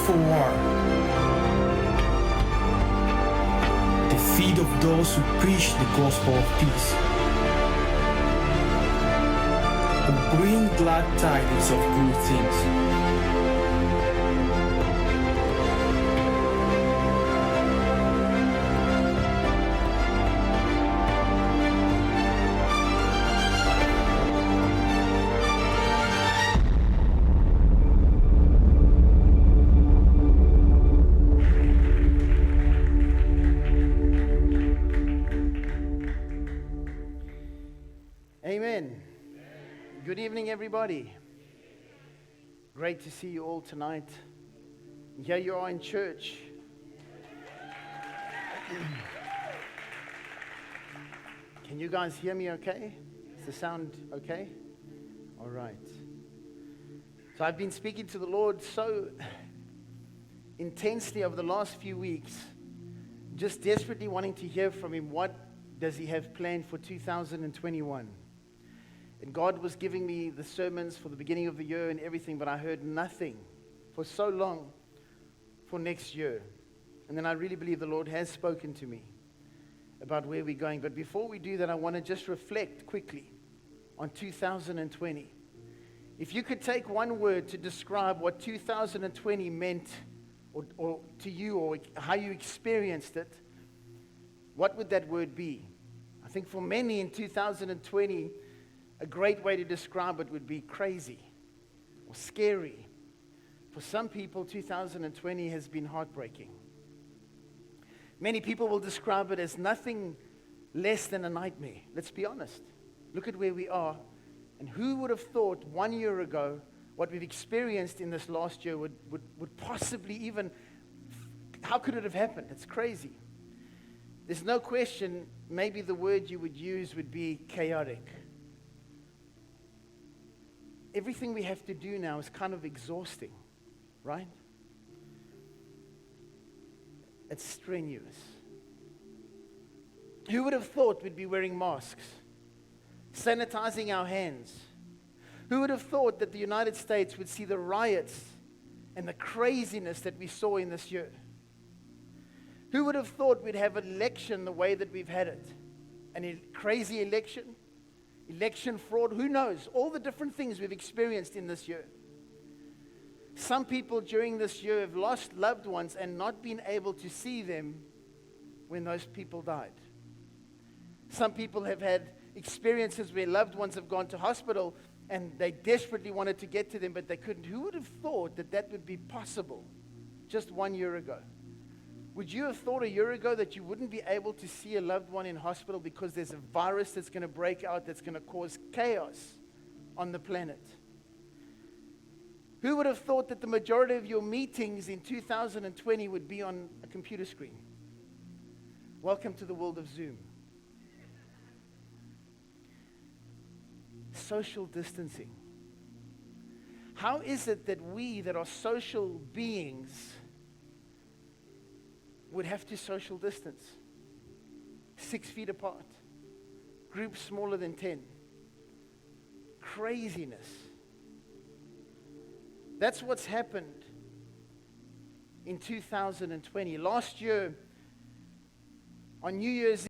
for war. The feet of those who preach the gospel of peace, who bring glad tidings of good things. Amen. Good evening, everybody. Great to see you all tonight. Here you are in church. Can you guys hear me okay? Is the sound okay? All right. So I've been speaking to the Lord so intensely over the last few weeks, just desperately wanting to hear from Him. What does He have planned for 2021? And God was giving me the sermons for the beginning of the year and everything, but I heard nothing for so long for next year. And then I really believe the Lord has spoken to me about where we're going. But before we do that, I want to just reflect quickly on 2020. If you could take one word to describe what 2020 meant or to you, or how you experienced it, what would that word be? I think for many in 2020, a great way to describe it would be crazy or scary. For some people, 2020 has been heartbreaking. Many people will describe it as nothing less than a nightmare. Let's be honest. Look at where we are. And who would have thought 1 year ago what we've experienced in this last year would possibly even, how could it have happened? It's crazy. There's no question, maybe the word you would use would be chaotic. Everything we have to do now is kind of exhausting, right? It's strenuous. Who would have thought we'd be wearing masks, sanitizing our hands? Who would have thought that the United States would see the riots and the craziness that we saw in this year? Who would have thought we'd have an election the way that we've had it? A crazy election? Election fraud, who knows? All the different things we've experienced in this year. Some people during this year have lost loved ones and not been able to see them when those people died. Some people have had experiences where loved ones have gone to hospital and they desperately wanted to get to them, but they couldn't. Who would have thought that that would be possible just 1 year ago? Would you have thought a year ago that you wouldn't be able to see a loved one in hospital because there's a virus that's going to break out that's going to cause chaos on the planet? Who would have thought that the majority of your meetings in 2020 would be on a computer screen? Welcome to the world of Zoom. Social distancing. How is it that we that are social beings would have to social distance? 6 feet apart. Groups smaller than 10. Craziness. That's what's happened in 2020. Last year, on New Year's